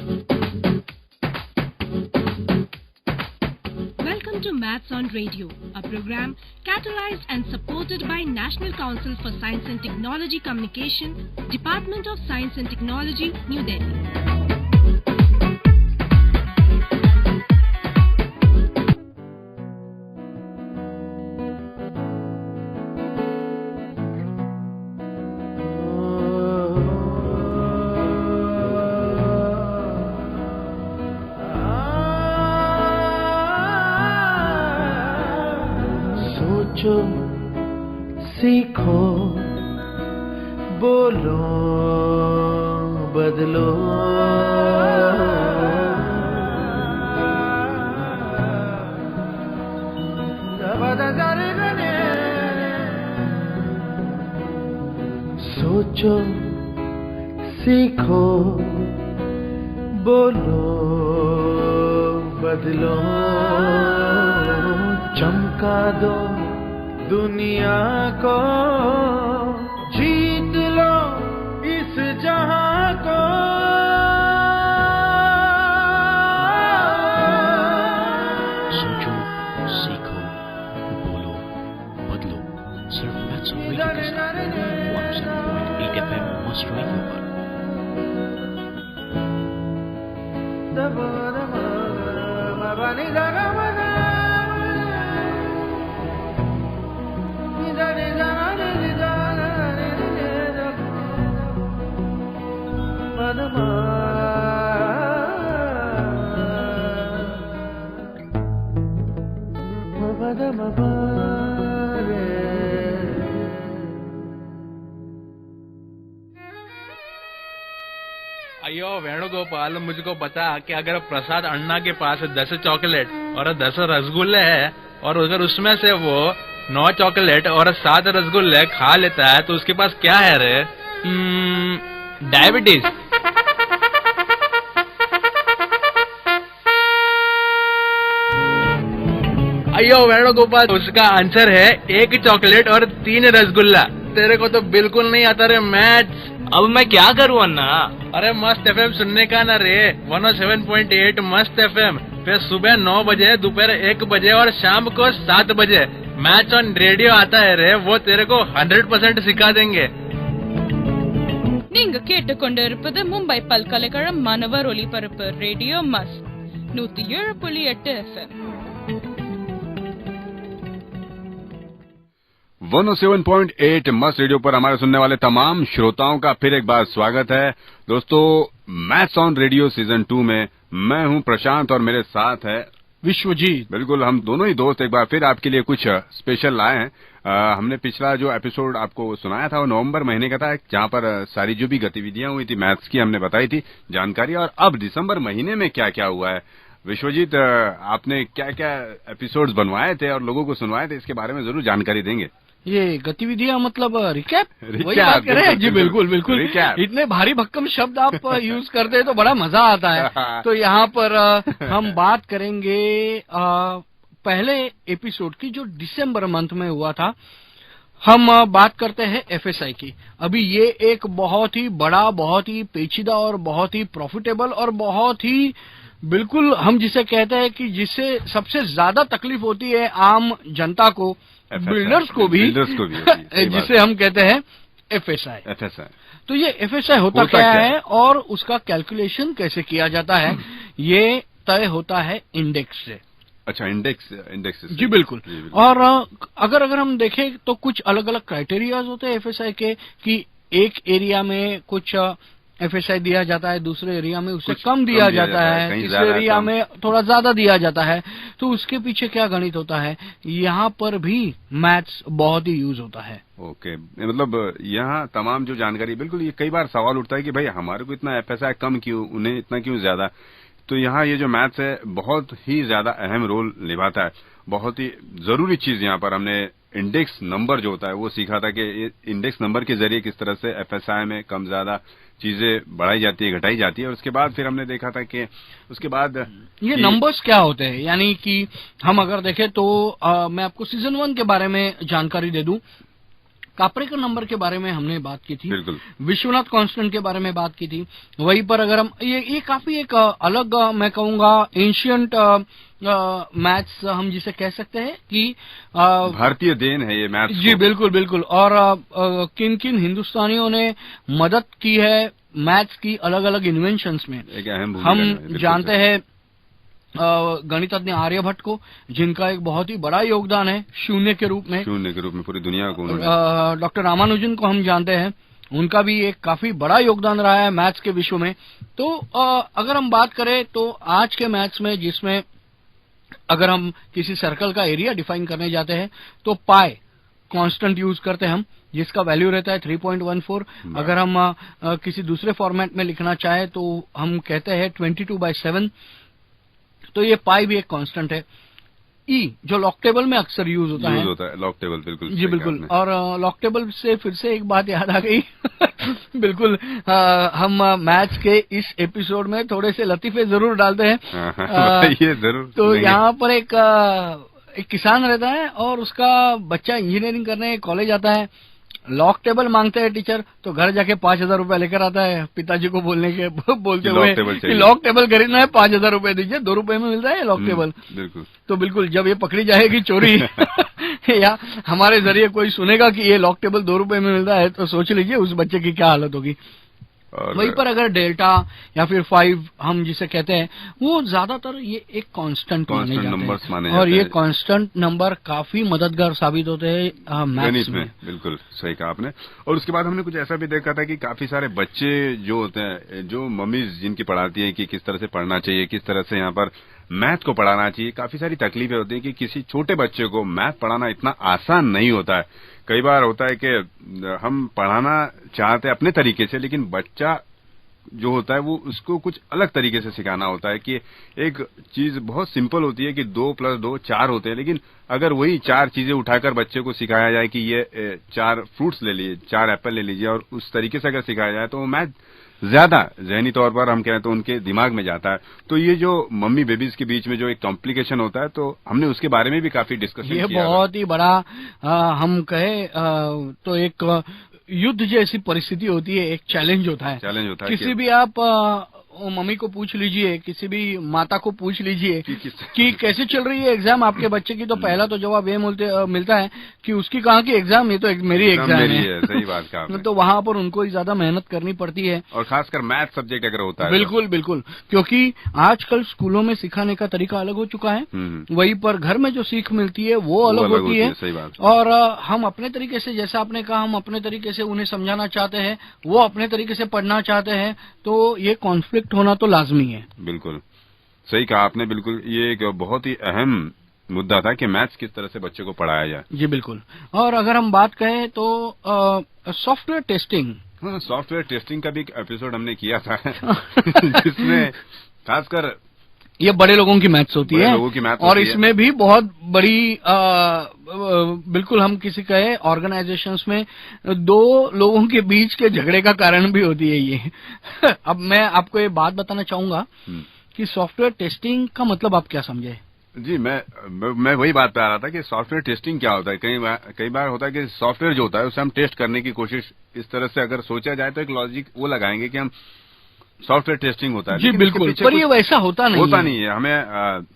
Welcome to Maths on Radio, a program catalyzed and supported by National Council for Science and Technology Communication, Department of Science and Technology, New Delhi. सोचो, सीखो, बोलो, बदलो, सोचो, सीखो, बोलो, बदलो, चमका दो दुनिया को, जीत लो इस जहां को। सोचो, सीखो, बोलो, बदलो, सिर्फ मैथ्स ऑन रेडियो के साथ 107.8 FM मस्ट रेडियो पर। अयो वेणुगोपाल, मुझको बता कि अगर प्रसाद अन्ना के पास 10 चॉकलेट और 10 रसगुल्ले है और अगर उसमें से वो 9 चॉकलेट और 7 रसगुल्ले खा लेता है तो उसके पास क्या है रे? डायबिटीज। अयो वेणुगोपाल, उसका आंसर है 1 चॉकलेट और 3 रसगुल्ला। तेरे को तो बिल्कुल नहीं आता रे मैथ्स। अब मैं क्या करूँ अन्ना? अरे मस्त एफएम सुनने का ना रे, 107.8 मस्त एफएम। फिर सुबह 9 बजे, दोपहर 1 बजे और शाम को 7 बजे मैच ऑन रेडियो आता है रे, वो तेरे को 100% सिखा देंगे। நீங்க கேட்டுக்கொண்டிருப்பது மும்பை பல்கலைக்கழகம் மாணவர் ஒலிபரப்பு ரேடியோ மஸ்ட் 107.8 FM। 107.8 मस्त रेडियो पर हमारे सुनने वाले तमाम श्रोताओं का फिर एक बार स्वागत है। दोस्तों, मैथ्स ऑन रेडियो सीजन 2 में मैं हूं प्रशांत और मेरे साथ है विश्वजीत। बिल्कुल, हम दोनों ही दोस्त एक बार फिर आपके लिए कुछ स्पेशल लाए हैं। हमने पिछला जो एपिसोड आपको सुनाया था वो नवंबर महीने का था, जहां पर सारी जो भी गतिविधियां हुई थी मैथ्स की हमने बताई थी जानकारी। और अब दिसंबर महीने में क्या क्या हुआ है, विश्वजीत आपने क्या क्या एपिसोड्स बनवाए थे और लोगों को सुनवाए थे, इसके बारे में जरूर जानकारी देंगे। ये गतिविधियां मतलब रिकैप, वही बात कर रहे हैं जी। बिल्कुल बिल्कुल, इतने भारी भक्कम शब्द आप यूज करते हैं तो बड़ा मजा आता है। तो यहाँ पर हम बात करेंगे पहले एपिसोड की जो दिसंबर मंथ में हुआ था। हम बात करते हैं एफएसआई की। अभी ये एक बहुत ही बड़ा, बहुत ही पेचीदा और बहुत ही प्रॉफिटेबल और बहुत ही बिल्कुल हम जिसे कहते हैं कि जिससे सबसे ज्यादा तकलीफ होती है आम जनता को, बिल्डर्स को भी जिसे हम कहते हैं एफएसआई। तो ये एफएसआई होता क्या है और उसका कैलकुलेशन कैसे किया जाता है, ये तय होता है इंडेक्स से। अच्छा, इंडेक्स जी बिल्कुल। और अगर हम देखें तो कुछ अलग अलग क्राइटेरियाज होते हैं एफएसआई के, कि एक एरिया में कुछ एफएसआई दिया जाता है, दूसरे एरिया में उससे कम दिया जाता है, तीसरे एरिया में थोड़ा ज्यादा दिया जाता है। तो उसके पीछे क्या गणित होता है, यहाँ पर भी मैथ्स बहुत ही यूज होता है। ओके, मतलब यहाँ तमाम जो जानकारी, बिल्कुल ये कई बार सवाल उठता है कि भाई हमारे को इतना एफएसआई कम क्यों, उन्हें इतना क्यों ज्यादा। तो यहाँ ये जो मैथ्स है बहुत ही ज्यादा अहम रोल निभाता है। बहुत ही जरूरी चीज यहाँ पर हमने इंडेक्स नंबर जो होता है वो सीखा था कि इंडेक्स नंबर के जरिए किस तरह से एफएसआई में कम ज्यादा चीजें बढ़ाई जाती है, घटाई जाती है। और उसके बाद फिर हमने देखा था कि उसके बाद ये नंबर्स क्या होते हैं, यानी कि हम अगर देखें तो मैं आपको सीजन 1 के बारे में जानकारी दे दूं। कापरेकर नंबर के बारे में हमने बात की थी, बिल्कुल विश्वनाथ कांस्टेंट के बारे में बात की थी। वहीं पर अगर हम ये काफी एक अलग मैं कहूंगा एंशियंट मैथ्स हम जिसे कह सकते हैं कि भारतीय देन है ये मैथ्स। जी बिल्कुल बिल्कुल। और किन किन हिंदुस्तानियों ने मदद की है मैथ्स की अलग अलग इन्वेंशंस में, एक अहम भूमिका हम जानते हैं गणितज्ञ आर्यभट्ट को, जिनका एक बहुत ही बड़ा योगदान है शून्य के रूप में पूरी दुनिया को। डॉक्टर रामानुजन को हम जानते हैं, उनका भी एक काफी बड़ा योगदान रहा है मैथ्स के विश्व में। तो अगर हम बात करें तो आज के मैथ्स में, जिसमें अगर हम किसी सर्कल का एरिया डिफाइन करने जाते हैं तो पाई कांस्टेंट यूज करते हैं हम, जिसका वैल्यू रहता है 3.14। अगर हम किसी दूसरे फॉर्मेट में लिखना चाहे तो हम कहते हैं 22/7। तो ये पाई भी एक कांस्टेंट है। ई जो लॉग टेबल में अक्सर यूज होता है लॉग टेबल, बिल्कुल जी बिल्कुल। और लॉग टेबल से फिर से एक बात याद आ गई बिल्कुल हम मैथ्स के इस एपिसोड में थोड़े से लतीफे जरूर डालते हैं ये जरूर। तो यहाँ पर एक किसान रहता है और उसका बच्चा इंजीनियरिंग करने कॉलेज आता है, लॉग टेबल मांगते हैं टीचर, तो घर जाके 5,000 रुपए लेकर आता है पिताजी को बोलते हुए कि लॉग टेबल खरीदना है, 5,000 रुपए दीजिए, 2 रुपए में मिलता है लॉग टेबल। बिल्कुल। तो बिल्कुल जब ये पकड़ी जाएगी चोरी या हमारे जरिए कोई सुनेगा कि ये लॉग टेबल 2 रुपए में मिल रहा है, तो सोच लीजिए उस बच्चे की क्या हालत होगी। वहीं पर अगर डेल्टा या फिर 5 हम जिसे कहते हैं, वो ज्यादातर ये एक कांस्टेंट माने जाते हैं और ये कांस्टेंट नंबर काफी मददगार साबित होते हैं मैथ्स में। बिल्कुल सही कहा आपने। और उसके बाद हमने कुछ ऐसा भी देखा था कि काफी सारे बच्चे जो होते हैं, जो मम्मीज जिनकी पढ़ाती हैं कि किस तरह से पढ़ना चाहिए, किस तरह से यहाँ पर मैथ को पढ़ाना चाहिए, काफी सारी तकलीफें होती है कि किसी छोटे बच्चे को मैथ पढ़ाना इतना आसान नहीं होता है। कई बार होता है कि हम पढ़ाना चाहते हैं अपने तरीके से, लेकिन बच्चा जो होता है वो उसको कुछ अलग तरीके से सिखाना होता है कि एक चीज बहुत सिंपल होती है कि 2 + 2 4 होते हैं, लेकिन अगर वही 4 चीजें उठाकर बच्चे को सिखाया जाए कि ये 4 फ्रूट्स ले लीजिए, 4 एप्पल ले लीजिए, और उस तरीके से अगर सिखाया जाए तो मैथ ज्यादा जहनी तौर पर हम कहें तो उनके दिमाग में जाता है। तो ये जो मम्मी बेबीज के बीच में जो एक कॉम्प्लिकेशन होता है, तो हमने उसके बारे में भी काफी डिस्कशन किया। ये बहुत ही बड़ा हम कहे तो एक युद्ध जैसी परिस्थिति होती है, एक चैलेंज होता है। किसी भी आप मम्मी को पूछ लीजिए, किसी भी माता को पूछ लीजिए कि कैसे चल रही है एग्जाम आपके बच्चे की, तो पहला तो जवाब ये मिलता है कि उसकी कहाँ की एग्जाम, ये तो मेरी एग्जाम है। सही बात कहा। तो वहाँ पर उनको ही ज्यादा मेहनत करनी पड़ती है, और खासकर मैथ सब्जेक्ट अगर होता है। बिल्कुल बिल्कुल, क्योंकि आजकल स्कूलों में सिखाने का तरीका अलग हो चुका है, वहीं पर घर में जो सीख मिलती है वो अलग होती है। सही बात। और हम अपने तरीके से, जैसा आपने कहा, हम अपने तरीके से उन्हें समझाना चाहते हैं, वो अपने तरीके से पढ़ना चाहते हैं, तो ये कॉन्फ्लिक्ट होना तो लाजमी है। बिल्कुल सही कहा आपने। बिल्कुल ये एक बहुत ही अहम मुद्दा था कि मैथ्स किस तरह से बच्चे को पढ़ाया जाए। जी बिल्कुल। और अगर हम बात करें तो सॉफ्टवेयर टेस्टिंग, सॉफ्टवेयर टेस्टिंग का भी एक एपिसोड हमने किया था जिसमें खासकर ये बड़े लोगों की मैथ्स होती है, और इसमें भी बहुत बड़ी बिल्कुल हम किसी कहे ऑर्गेनाइजेशंस में 2 लोगों के बीच के झगड़े का कारण भी होती है ये। अब मैं आपको ये बात बताना चाहूंगा कि सॉफ्टवेयर टेस्टिंग का मतलब आप क्या समझे? जी मैं वही बात पे आ रहा था कि सॉफ्टवेयर टेस्टिंग क्या होता है। कई बार होता है कि सॉफ्टवेयर जो होता है उसे हम टेस्ट करने की कोशिश इस तरह से अगर सोचा जाए तो एक लॉजिक वो लगाएंगे कि हम सॉफ्टवेयर टेस्टिंग होता है। जी बिल्कुल, पर ये वैसा होता नहीं है। हमें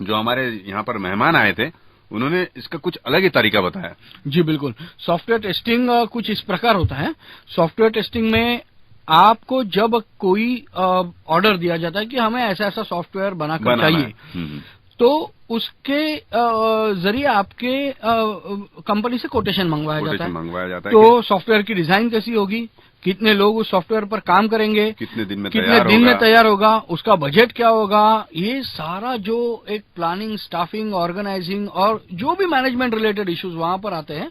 जो हमारे यहाँ पर मेहमान आए थे उन्होंने इसका कुछ अलग ही तरीका बताया। जी बिल्कुल, सॉफ्टवेयर टेस्टिंग कुछ इस प्रकार होता है। सॉफ्टवेयर टेस्टिंग में आपको जब कोई ऑर्डर दिया जाता है कि हमें ऐसा ऐसा सॉफ्टवेयर बनाकर चाहिए, तो उसके जरिए आपके कंपनी से कोटेशन मंगवाया जाता है। तो सॉफ्टवेयर की डिजाइन कैसी होगी, कितने लोग उस सॉफ्टवेयर पर काम करेंगे, कितने दिन में तैयार होगा, उसका बजट क्या होगा, ये सारा जो एक प्लानिंग, स्टाफिंग, ऑर्गेनाइजिंग और जो भी मैनेजमेंट रिलेटेड इश्यूज वहां पर आते हैं,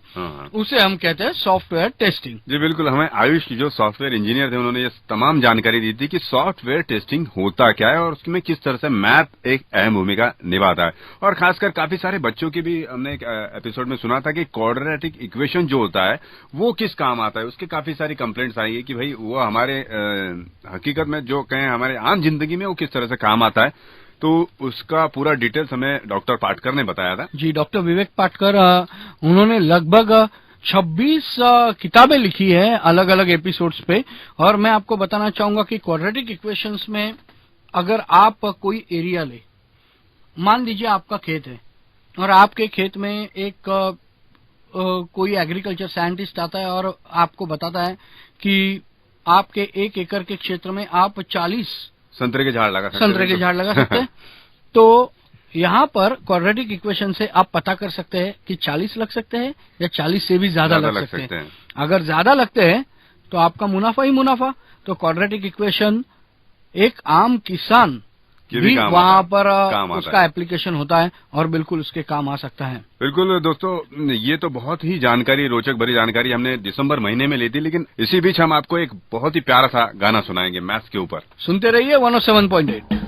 उसे हम कहते हैं सॉफ्टवेयर टेस्टिंग। जी बिल्कुल। हमें आयुष जो सॉफ्टवेयर इंजीनियर थे उन्होंने ये तमाम जानकारी दी थी कि सॉफ्टवेयर टेस्टिंग होता क्या है और उसमें किस तरह से मैथ एक अहम भूमिका निभाता है। और खासकर काफी सारे बच्चों की भी हमने एक एपिसोड में सुना था कि क्वाड्रेटिक इक्वेशन जो होता है वो किस काम आता है। उसके काफी सारी कंप्लेंट्स आई है कि भाई वो हमारे हकीकत में जो कहें हमारे आम जिंदगी में वो किस तरह से काम आता है। तो उसका पूरा डिटेल्स हमें डॉक्टर पाटकर ने बताया था। जी, डॉक्टर विवेक पाटकर, उन्होंने लगभग 26 किताबें लिखी है अलग अलग एपिसोड्स पे। और मैं आपको बताना चाहूंगा कि क्वाड्रेटिक इक्वेशंस में अगर आप कोई एरिया ले, मान लीजिए आपका खेत है और आपके खेत में एक कोई एग्रीकल्चर साइंटिस्ट आता है और आपको बताता है कि आपके 1 एकड़ के क्षेत्र में आप 40 संतरे के झाड़ लगा सकते हैं। तो यहाँ पर क्वाड्रेटिक इक्वेशन से आप पता कर सकते हैं कि 40 लग सकते हैं या 40 से भी ज्यादा लग सकते हैं। अगर ज्यादा लगते हैं तो आपका मुनाफा ही मुनाफा। तो क्वाड्रेटिक इक्वेशन एक आम किसान भी वहाँ पर उसका एप्लीकेशन होता है और बिल्कुल उसके काम आ सकता है। बिल्कुल दोस्तों, ये तो बहुत ही जानकारी, रोचक भरी जानकारी हमने दिसंबर महीने में ली थी, लेकिन इसी बीच हम आपको एक बहुत ही प्यारा सा गाना सुनाएंगे मैथ्स के ऊपर। सुनते रहिए 107.8।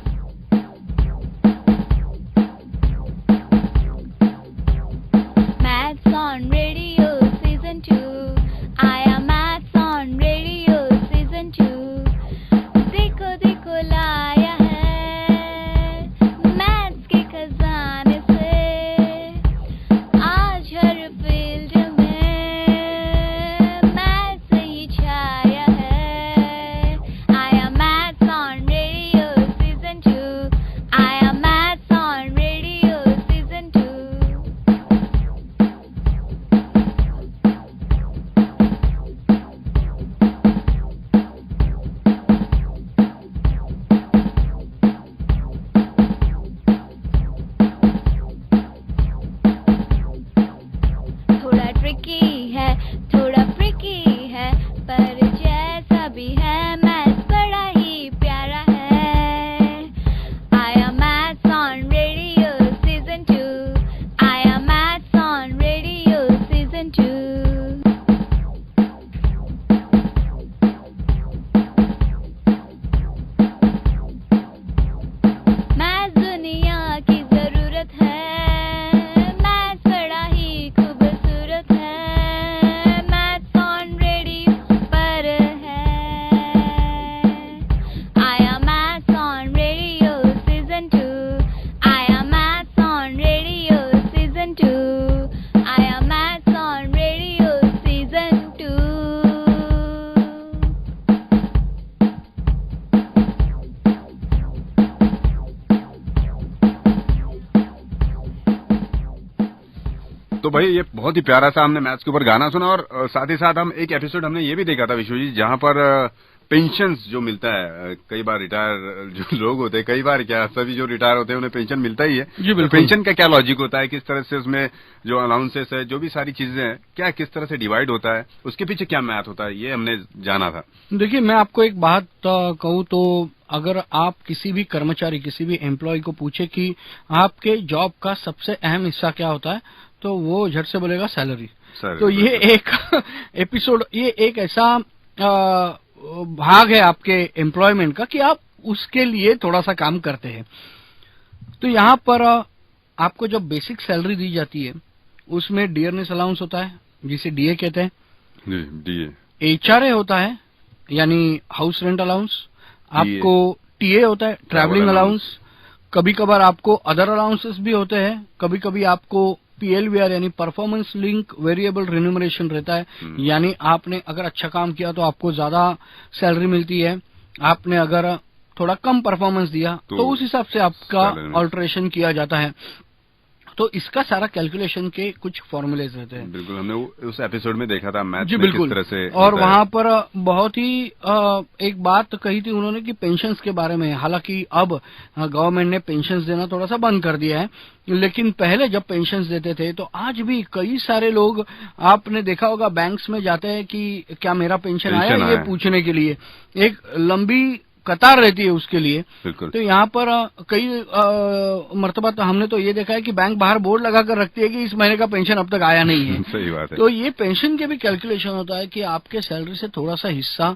तो भाई ये बहुत ही प्यारा सा हमने मैथ्स के ऊपर गाना सुना और साथ ही साथ हम एक एपिसोड हमने ये भी देखा था विश्वजीत, जहाँ पर पेंशन्स जो मिलता है, कई बार रिटायर जो लोग होते हैं, कई बार क्या सभी जो रिटायर होते हैं उन्हें पेंशन मिलता ही है। जी बिल्कुल। पेंशन का क्या लॉजिक होता है, किस तरह से उसमें जो अलाउंसेस है, जो भी सारी चीजें हैं, क्या किस तरह से डिवाइड होता है, उसके पीछे क्या मैथ होता है, ये हमने जाना था। देखिए मैं आपको एक बात कहूँ तो अगर आप किसी भी कर्मचारी, किसी भी एम्प्लॉय को पूछे कि आपके जॉब का सबसे अहम हिस्सा क्या होता है, तो वो झट से बोलेगा सैलरी। तो ये एक एपिसोड, ये एक ऐसा भाग है आपके एम्प्लॉयमेंट का कि आप उसके लिए थोड़ा सा काम करते हैं। तो यहाँ पर आपको जब बेसिक सैलरी दी जाती है उसमें डियरनेस अलाउंस होता है जिसे डीए कहते हैं, डीए। एचआरए होता है यानी हाउस रेंट अलाउंस, आपको टीए होता है ट्रैवलिंग अलाउंस, कभी कभार आपको अदर अलाउंसेस भी होते हैं, कभी कभी आपको पीएलवीआर यानी परफॉर्मेंस लिंक वेरिएबल रिन्यूमरेशन रहता है, यानी आपने अगर अच्छा काम किया तो आपको ज्यादा सैलरी मिलती है, आपने अगर थोड़ा कम परफॉर्मेंस दिया तो उस हिसाब से आपका ऑल्टरेशन किया जाता है। तो इसका सारा कैलकुलेशन के कुछ फॉर्मूलेज रहते हैं। बिल्कुल, हमने उस एपिसोड में देखा था मैथ जी में बिल्कुल। किस तरह से और वहाँ पर बहुत ही एक बात कही थी उन्होंने कि पेंशन्स के बारे में। हालांकि अब गवर्नमेंट ने पेंशन्स देना थोड़ा सा बंद कर दिया है, लेकिन पहले जब पेंशन्स देते थे तो आज भी कई सारे लोग, आपने देखा होगा बैंक्स में जाते हैं कि क्या मेरा पेंशन आया, ये पूछने के लिए एक लंबी कतार रहती है उसके लिए। तो यहाँ पर कई मर्तबा तो हमने तो ये देखा है कि बैंक बाहर बोर्ड लगा कर रखती है कि इस महीने का पेंशन अब तक आया नहीं है। सही बात है। तो ये पेंशन के भी कैलकुलेशन होता है कि आपके सैलरी से थोड़ा सा हिस्सा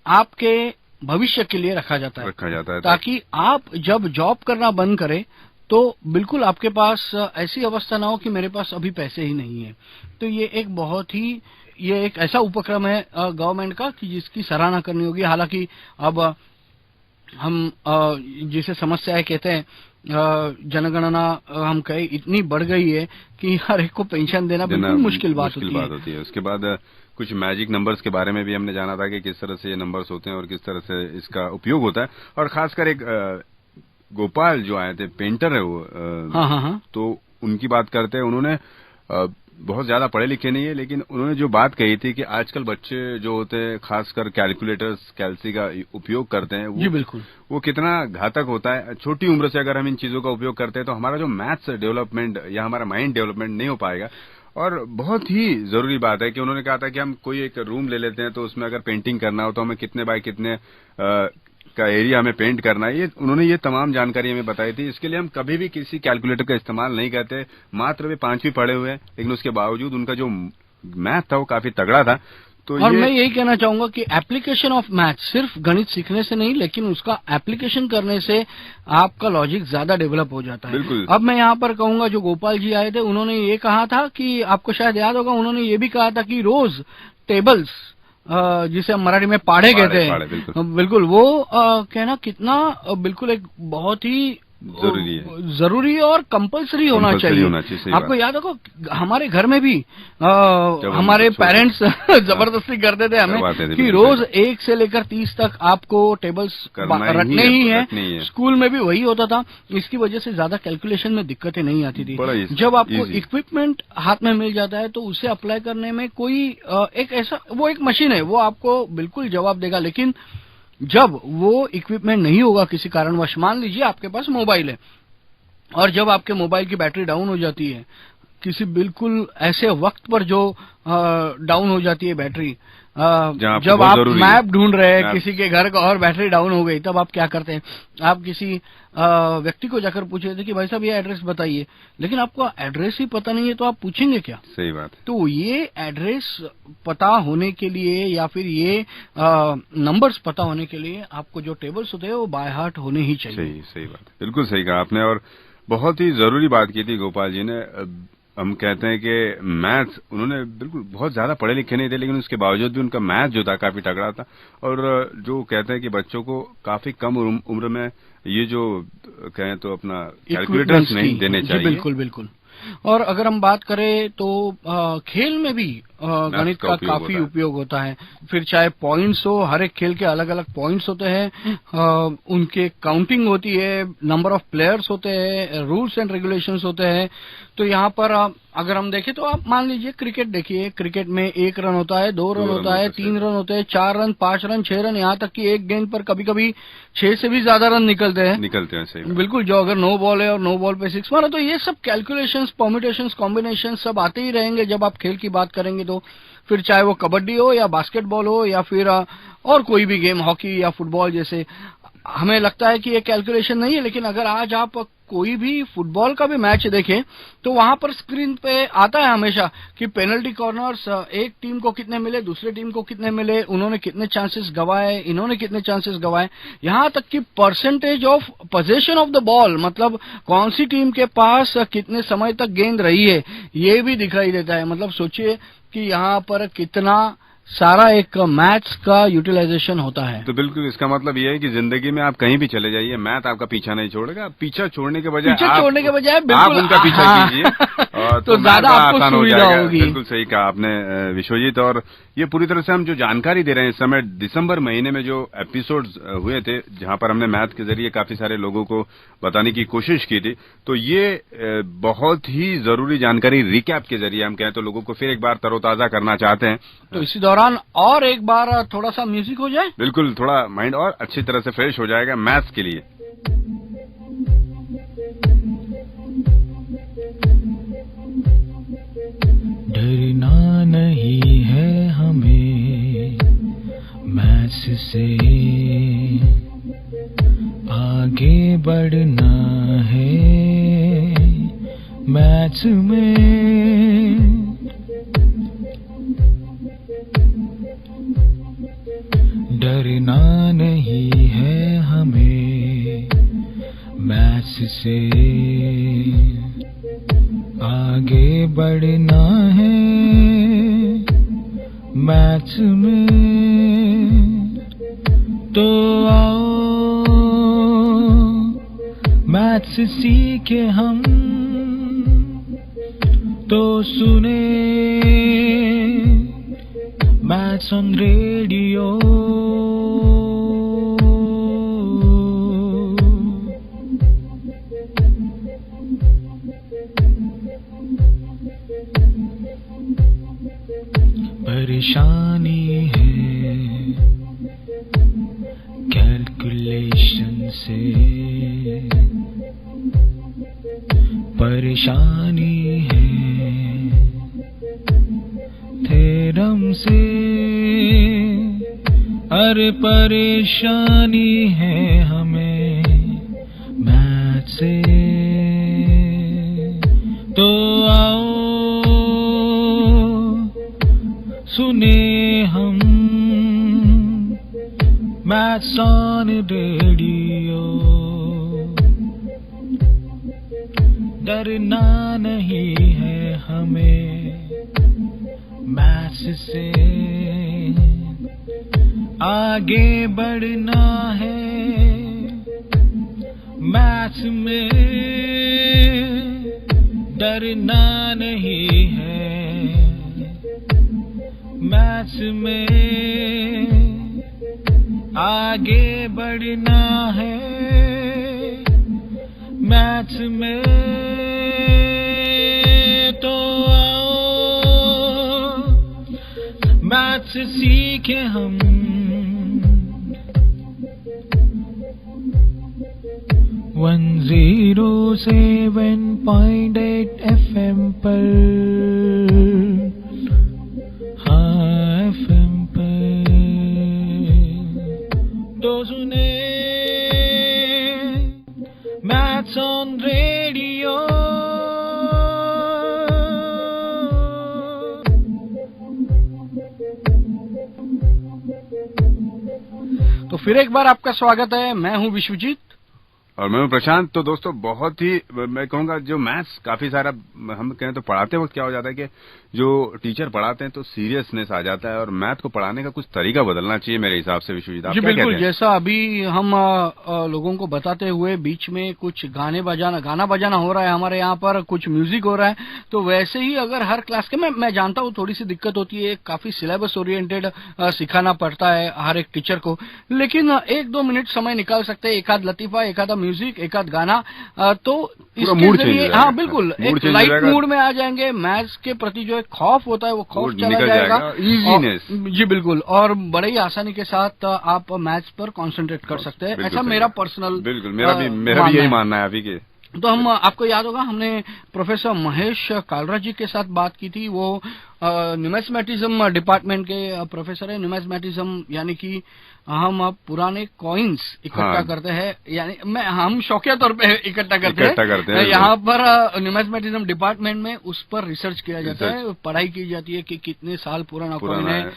आपके भविष्य के लिए रखा जाता है ताकि आप जब जॉब करना बंद करें तो बिल्कुल आपके पास ऐसी अवस्था ना हो कि मेरे पास अभी पैसे ही नहीं है। तो ये एक बहुत ही, ये एक ऐसा उपक्रम है गवर्नमेंट का कि जिसकी सराहना करनी होगी। हालांकि अब हम जिसे समस्याएं कहते हैं जनगणना हम कहे इतनी बढ़ गई है कि हर एक को पेंशन देना बिल्कुल मुश्किल बात होती है। उसके बाद कुछ मैजिक नंबर्स के बारे में भी हमने जाना था कि किस तरह से ये नंबर्स होते हैं और किस तरह से इसका उपयोग होता है। और खासकर एक गोपाल जो आए थे, पेंटर है वो, हाँ। तो उनकी बात करते हैं। उन्होंने बहुत ज्यादा पढ़े लिखे नहीं है, लेकिन उन्होंने जो बात कही थी कि आजकल बच्चे जो होते हैं खासकर कैलकुलेटर्स, कैल्सी का उपयोग करते हैं, जी बिल्कुल, वो कितना घातक होता है। छोटी उम्र से अगर हम इन चीजों का उपयोग करते हैं तो हमारा जो मैथ्स डेवलपमेंट या हमारा माइंड डेवलपमेंट नहीं हो पाएगा। और बहुत ही जरूरी बात है कि उन्होंने कहा था कि हम कोई एक रूम ले लेते हैं तो उसमें अगर पेंटिंग करना हो तो हमें कितने बाय कितने का एरिया हमें पेंट करना है। ये उन्होंने ये तमाम जानकारी हमें बताई थी। इसके लिए हम कभी भी किसी कैलकुलेटर का इस्तेमाल नहीं करते। मात्र वे 5वीं पढ़े हुए हैं, लेकिन उसके बावजूद उनका जो मैथ था वो काफी तगड़ा था। तो और मैं यही कहना चाहूंगा कि एप्लीकेशन ऑफ मैथ सिर्फ गणित सीखने से नहीं, लेकिन उसका एप्लीकेशन करने से आपका लॉजिक ज्यादा डेवलप हो जाता है। बिल्कुल। अब मैं यहाँ पर कहूंगा, जो गोपाल जी आए थे उन्होंने ये कहा था कि आपको शायद याद होगा, उन्होंने ये भी कहा था कि रोज टेबल्स जिसे हम मराठी में पाढ़े कहते हैं, बिल्कुल वो कहना कितना बिल्कुल एक बहुत ही जरूरी और कंपलसरी होना चाहिए। आपको याद होगा हमारे घर में भी हमारे पेरेंट्स जबरदस्ती करते थे हमें कि रोज 1 से लेकर 30 तक आपको टेबल्स रटने ही है। स्कूल में भी वही होता था। इसकी वजह से ज्यादा कैलकुलेशन में दिक्कतें नहीं आती थी। जब आपको इक्विपमेंट हाथ में मिल जाता है तो उसे अप्लाई करने में कोई एक ऐसा, वो एक मशीन है, वो आपको बिल्कुल जवाब देगा। लेकिन जब वो इक्विपमेंट नहीं होगा किसी कारणवश, मान लीजिए आपके पास मोबाइल है और जब आपके मोबाइल की बैटरी डाउन हो जाती है, किसी बिल्कुल ऐसे वक्त पर जो डाउन हो जाती है बैटरी, जब आप मैप ढूंढ रहे हैं किसी के घर का और बैटरी डाउन हो गई, तब आप क्या करते हैं? आप किसी व्यक्ति को जाकर पूछ रहे थे कि भाई साहब ये एड्रेस बताइए, लेकिन आपको एड्रेस ही पता नहीं है तो आप पूछेंगे क्या? सही बात है। तो ये एड्रेस पता होने के लिए या फिर ये नंबर्स पता होने के लिए आपको जो टेबल्स होते हैं वो बाय हार्ट होने ही चाहिए। सही बात, बिल्कुल सही कहा आपने। और बहुत ही जरूरी बात की थी गोपाल जी ने। हम कहते हैं कि मैथ्स, उन्होंने बिल्कुल बहुत ज्यादा पढ़े लिखे नहीं थे, लेकिन उसके बावजूद भी उनका मैथ जो था काफी तगड़ा था। और जो कहते हैं कि बच्चों को काफी कम उम्र में ये जो कहें तो अपना कैलकुलेटर्स नहीं देने चाहिए। बिल्कुल बिल्कुल। और अगर हम बात करें तो खेल में भी गणित का काफी उपयोग होता है। फिर चाहे पॉइंट्स हो, हर एक खेल के अलग अलग पॉइंट्स होते हैं, उनके काउंटिंग होती है, नंबर ऑफ प्लेयर्स होते हैं, रूल्स एंड रेगुलेशंस होते हैं। तो यहाँ पर अगर हम देखें तो आप मान लीजिए क्रिकेट देखिए, क्रिकेट में 1 रन होता है, 2 रन होता है, 3 रन होते हैं, 4 रन, 5 रन, 6 रन, यहाँ तक कि एक गेंद पर कभी कभी 6 से भी ज्यादा रन निकलते हैं। सही बिल्कुल। जो अगर 9 बॉल है और 9 बॉल पे 6 मारा, तो ये सब कैलकुलेशंस, परम्यूटेशंस, कॉम्बिनेशन सब आते ही रहेंगे जब आप खेल की बात करेंगे तो। फिर चाहे वो कबड्डी हो या बास्केटबॉल हो या फिर और कोई भी गेम, हॉकी या फुटबॉल जैसे, हमें लगता है कि ये कैलकुलेशन नहीं है, लेकिन अगर आज आप कोई भी फुटबॉल का भी मैच देखें तो वहां पर स्क्रीन पे आता है हमेशा कि पेनल्टी कॉर्नर्स एक टीम को कितने मिले, दूसरे टीम को कितने मिले, उन्होंने कितने चांसेस गवाए, इन्होंने कितने चांसेस गवाए, यहां तक कि percentage of position of the ball, मतलब कौन सी टीम के पास कितने समय तक गेंद रही है, ये भी दिखाई देता है। मतलब सोचिए कि यहाँ पर कितना सारा एक मैथ्स का यूटिलाइजेशन होता है। तो बिल्कुल इसका मतलब ये है कि जिंदगी में आप कहीं भी चले जाइए, मैथ आपका पीछा नहीं छोड़ेगा। पीछा छोड़ने के बजाय बिल्कुल आप उनका पीछा कीजिए तो ज्यादा आपको आसान हो जाएगा। बिल्कुल सही कहा आपने विश्वजीत। और ये पूरी तरह से हम जो जानकारी दे रहे हैं इस समय, दिसंबर महीने में जो एपिसोड्स हुए थे जहां पर हमने मैथ के जरिए काफी सारे लोगों को बताने की कोशिश की थी, तो ये बहुत ही जरूरी जानकारी रिकैप के जरिए हम कहें तो लोगों को फिर एक बार तरोताजा करना चाहते हैं। तो इसी दौरान और एक बार थोड़ा सा म्यूजिक हो जाए, बिल्कुल, थोड़ा माइंड और अच्छी तरह से फ्रेश हो जाएगा मैथ्स के लिए। डरना नहीं है हमें मैथ्स से, आगे बढ़ना है मैथ्स में। डरना नहीं है हमें मैथ्स से, आगे बढ़ना है मैथ्स में। तो आओ मैथ्स सीखे हम तो सुने मैथ्स ऑन रेडियो। परेशानी है कैलकुलेशन से, परेशानी है थ्योरम से, अरे परेशानी है हमें मैथ से। तो आओ सुने हम मैथ्स ऑन रेडियो। डरना नहीं है हमें मैथ्स से, आगे बढ़ना है मैथ्स में। डरना नहीं है मैथ्स में, आगे बढ़ना है मैथ्स में। तो आओ मैथ्स सीखे हम 107.8 FM पर, हाँ FM पर तो सुने मैथ्स ऑन रेडियो। तो फिर एक बार आपका स्वागत है। मैं हूं विश्वजीत और मैं हूं प्रशांत। तो दोस्तों बहुत ही मैं कहूंगा जो मैथ्स काफी सारा हम कहें तो पढ़ाते वक्त क्या हो जाता है कि जो टीचर पढ़ाते हैं तो सीरियसनेस आ जाता है और मैथ को पढ़ाने का कुछ तरीका बदलना चाहिए मेरे हिसाब से। विश्वजीत आप जी क्या बिल्कुल कहते हैं? जैसा अभी हम लोगों को बताते हुए बीच में कुछ गाना बजाना हो रहा है हमारे यहाँ पर, कुछ म्यूजिक हो रहा है, तो वैसे ही अगर हर क्लास के मैं जानता हूँ थोड़ी सी दिक्कत होती है, काफी सिलेबस ओरिएंटेड सिखाना पड़ता है हर एक टीचर को, लेकिन 1-2 मिनट समय निकाल सकते हैं, एक आध लतीफा, एक आधा म्यूजिक, एक आध गाना, तो इसके जरिए हाँ बिल्कुल एक लाइट मूड में आ जाएंगे। मैथ्स के प्रति जो एक खौफ होता है वो खौफ चला जाएगा। इजीनेस जी बिल्कुल, और बड़े ही आसानी के साथ आप मैथ्स पर कंसंट्रेट कर सकते हैं। ऐसा मेरा पर्सनल बिल्कुल मेरा भी यही मानना है अभी के। तो हम आपको याद होगा हमने प्रोफेसर महेश कालरा जी के साथ बात की थी। वो न्यूमेरिज्म डिपार्टमेंट के प्रोफेसर है। न्यूमेरिज्म यानी कि हम पुराने कॉइन्स इकट्ठा करते हैं, यानी हम शौकिया तौर पे इकट्ठा करते हैं। यहाँ पर न्यूमेरिज्म डिपार्टमेंट में उस पर रिसर्च किया जाता है, पढ़ाई की जाती है कि कितने साल पुराना कॉइन है,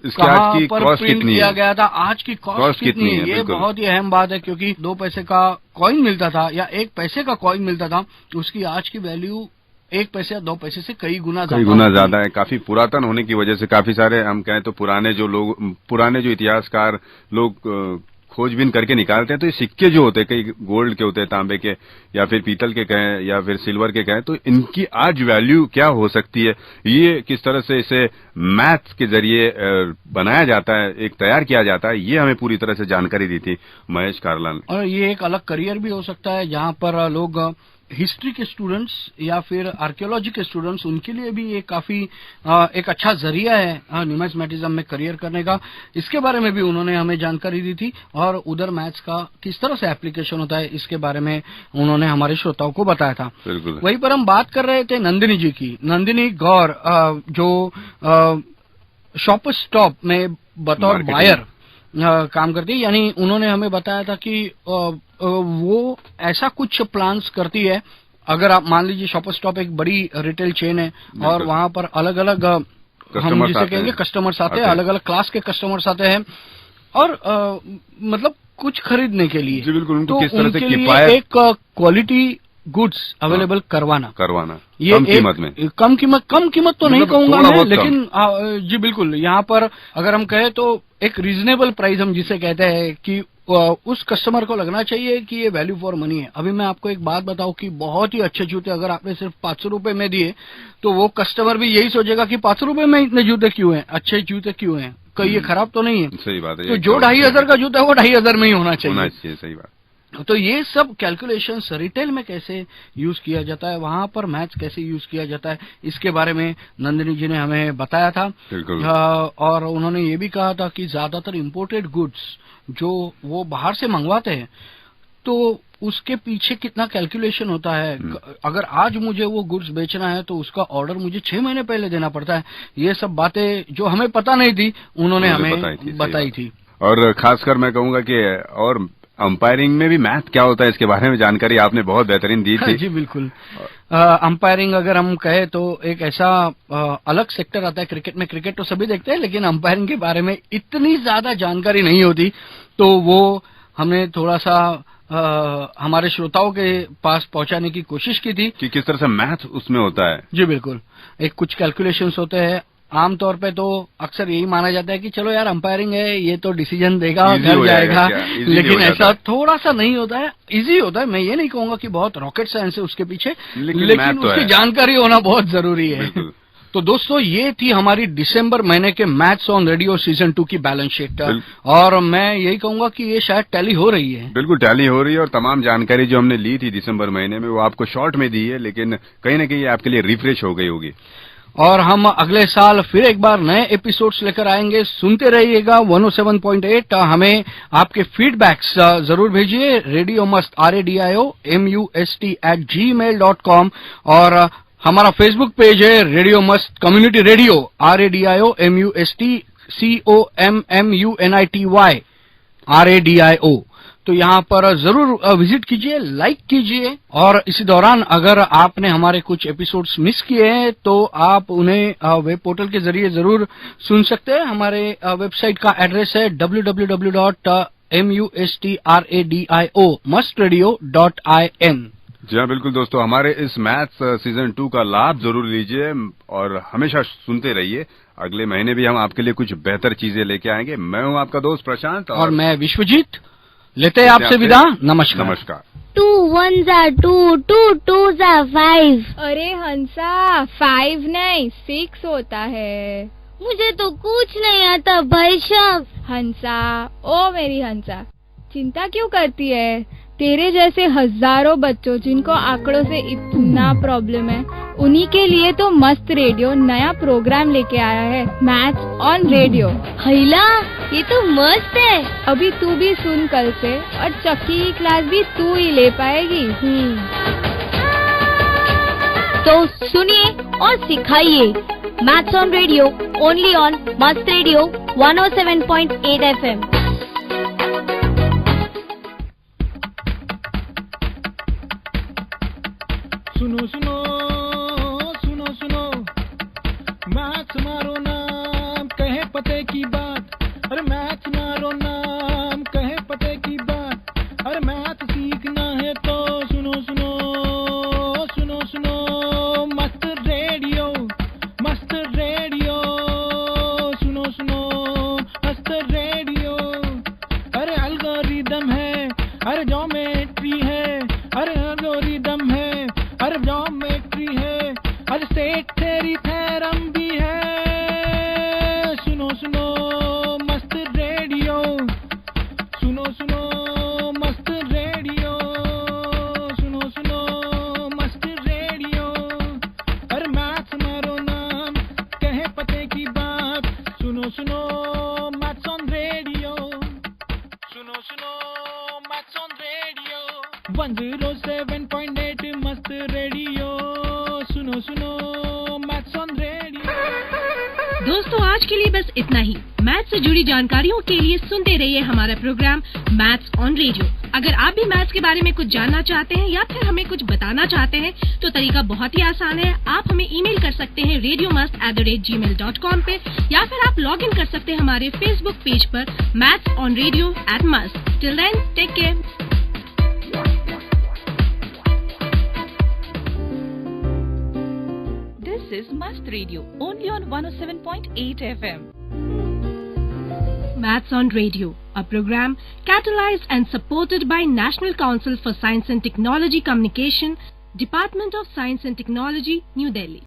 कहाँ पर प्रिंट किया गया था, आज की कॉस्ट कितनी है। ये बहुत ही अहम बात है क्योंकि 2 पैसे का कॉइन मिलता था या 1 पैसे का कॉइन मिलता था, उसकी आज की वैल्यू 1 पैसे या 2 पैसे से कई गुना ज्यादा है। काफी पुरातन होने की वजह से काफी सारे हम कहें तो पुराने जो इतिहासकार लोग खोजबीन करके निकालते हैं, तो ये सिक्के जो होते हैं कई गोल्ड के होते हैं, तांबे के या फिर पीतल के कहें या फिर सिल्वर के कहें, तो इनकी आज वैल्यू क्या हो सकती है, ये किस तरह से इसे मैथ्स के जरिए बनाया जाता है, एक तैयार किया जाता है, ये हमें पूरी तरह से जानकारी दी थी महेश कारलान। और ये एक अलग करियर भी हो सकता है जहाँ पर लोग हिस्ट्री के स्टूडेंट्स या फिर आर्कियोलॉजी के स्टूडेंट्स, उनके लिए भी ये काफी एक अच्छा जरिया है न्यूमेरिज्म में करियर करने का। इसके बारे में भी उन्होंने हमें जानकारी दी थी और उधर मैथ्स का किस तरह से एप्लीकेशन होता है इसके बारे में उन्होंने हमारे श्रोताओं को बताया था। वहीं पर हम बात कर रहे थे नंदिनी जी की। नंदिनी गौर जो शॉप स्टॉप में बतौर बायर काम करती है, यानी उन्होंने हमें बताया था कि वो ऐसा कुछ प्लान्स करती है। अगर आप मान लीजिए शॉप स्टॉप एक बड़ी रिटेल चेन है और वहां पर अलग अलग हम जिसे कहेंगे कस्टमर्स आते हैं, अलग अलग क्लास के कस्टमर्स आते हैं और मतलब कुछ खरीदने के लिए, तो किस तरह से लिए एक क्वालिटी गुड्स अवेलेबल करवाना ये कम कीमत तो नहीं कहूंगा मैं, लेकिन जी बिल्कुल यहाँ पर अगर हम कहें तो एक रीजनेबल प्राइस हम जिसे कहते हैं कि उस कस्टमर को लगना चाहिए कि ये वैल्यू फॉर मनी है। अभी मैं आपको एक बात बताऊं कि बहुत ही अच्छे जूते अगर आपने सिर्फ 500 रुपए में दिए तो वो कस्टमर भी यही सोचेगा कि 500 रुपए में इतने जूते क्यों हैं, अच्छे जूते क्यों हैं, कहीं ये खराब तो नहीं है। सही बात है। तो जो 2500 का जूता है वो 2500 में ही होना चाहिए। सही बात। तो ये सब कैलकुलेशंस रिटेल में कैसे यूज किया जाता है, वहां पर मैथ्स कैसे यूज किया जाता है, इसके बारे में नंदिनी जी ने हमें बताया था। और उन्होंने ये भी कहा था कि ज्यादातर इम्पोर्टेड गुड्स जो वो बाहर से मंगवाते हैं तो उसके पीछे कितना कैलकुलेशन होता है। अगर आज मुझे वो गुड्स बेचना है तो उसका ऑर्डर मुझे 6 महीने पहले देना पड़ता है। ये सब बातें जो हमें पता नहीं थी उन्होंने हमें बताई थी। और खासकर मैं कहूंगा कि और अंपायरिंग में भी मैथ क्या होता है इसके बारे में जानकारी आपने बहुत बेहतरीन दी थी। जी बिल्कुल। अंपायरिंग अगर हम कहे तो एक ऐसा अलग सेक्टर आता है क्रिकेट में। क्रिकेट तो सभी देखते हैं लेकिन अंपायरिंग के बारे में इतनी ज्यादा जानकारी नहीं होती, तो वो हमने थोड़ा सा हमारे श्रोताओं के पास पहुंचाने की कोशिश की थी कि किस तरह से मैथ उसमें होता है। जी बिल्कुल। एक कुछ कैलकुलेशंस होते हैं। आमतौर पे तो अक्सर यही माना जाता है कि चलो यार अंपायरिंग है, ये तो डिसीजन देगा और घर जाएगा, लेकिन ऐसा थोड़ा सा नहीं होता है। इजी होता है, मैं ये नहीं कहूंगा कि बहुत रॉकेट साइंस है उसके पीछे, लेकिन उसकी जानकारी होना बहुत जरूरी है। तो दोस्तों ये थी हमारी दिसंबर महीने के मैथ्स ऑन रेडियो सीजन 2 की बैलेंस शीट, और मैं यही कहूंगा कि ये शायद टैली हो रही है। बिल्कुल टैली हो रही है, और तमाम जानकारी जो हमने ली थी दिसंबर महीने में वो आपको शॉर्ट में दी है, लेकिन कहीं ना कहीं आपके लिए रिफ्रेश हो गई होगी। और हम अगले साल फिर एक बार नए एपिसोड्स लेकर आएंगे। सुनते रहिएगा 107.8। हमें आपके फीडबैक्स जरूर भेजिए। रेडियो मस्त RADIOMUST@gmail.com, और हमारा फेसबुक पेज है रेडियो मस्त कम्युनिटी रेडियो RADIOMUSTCOMMUNITY तो यहाँ पर जरूर विजिट कीजिए, लाइक कीजिए। और इसी दौरान अगर आपने हमारे कुछ एपिसोड्स मिस किए हैं तो आप उन्हें वेब पोर्टल के जरिए जरूर सुन सकते हैं। हमारे वेबसाइट का एड्रेस है www.mustradio.in। जी हाँ बिल्कुल दोस्तों, हमारे इस मैथ्स सीजन 2 का लाभ जरूर लीजिए और हमेशा सुनते रहिए। अगले महीने भी हम आपके लिए कुछ बेहतर चीजें लेके आएंगे। मैं हूँ आपका दोस्त प्रशांत और मैं विश्वजीत। लेते हैं आपसे विदा। नमस्कार। नमस्कार। 2 1s are 2, 2 2s are 5। अरे हंसा 5 नहीं 6 होता है। मुझे तो कुछ नहीं आता भाई साहब। हंसा, ओ मेरी हंसा, चिंता क्यों करती है? तेरे जैसे हजारों बच्चों जिनको आंकड़ों से इतना प्रॉब्लम है, उन्हीं के लिए तो मस्त रेडियो नया प्रोग्राम लेके आया है, मैथ्स ऑन रेडियो। हैला, ये तो मस्त है। अभी तू भी सुन कल से, और चक्की की क्लास भी तू ही ले पाएगी। तो सुनिए और सिखाइए maths on radio, only on मस्त रेडियो 107.8 FM। सुनो सुनो सुनो सुनो, मैथ्स मारो नाम कहे पते की बात। अरे मैथ्स मारो नाम कहे पते की बात। अरे मैथ सीखना है तो सुनो सुनो सुनो सुनो, मस्त रेडियो सुनो सुनो मस्त रेडियो। अरे एल्गोरिदम है, अरे ज्योमेट्री है, अरे एल्गोरिदम है, अरे ज्योमेट्री है, अरे सेट थ्योरी थ्योरम भी है। सुनो सुनो मस्त रेडियो, सुनो सुनो मस्त रेडियो, सुनो सुनो मस्त रेडियो। अरे मैथ्स मारो नाम कहे पते की बात। सुनो सुनो मैथ्स ऑन रेडियो, सुनो सुनो मैथ्स ऑन रेडियो 107.8 मस्त रेडियो। सुनो सुनो मैथ्स ऑन रेडियो। दोस्तों आज के लिए बस इतना ही। मैथ्स से जुड़ी जानकारियों के लिए सुनते रहिए हमारा प्रोग्राम मैथ्स ऑन रेडियो। अगर आप भी मैथ्स के बारे में कुछ जानना चाहते हैं या फिर हमें कुछ बताना चाहते हैं तो तरीका बहुत ही आसान है। आप हमें ईमेल कर सकते हैं radiomust@gmail.com पे, या फिर आप लॉग इन कर सकते हैं हमारे फेसबुक पेज पर maths on radio @must। Till then take care. This is Must Radio, only on 107.8 FM. Maths on Radio, a program catalyzed and supported by National Council for Science and Technology Communication, Department of Science and Technology, New Delhi.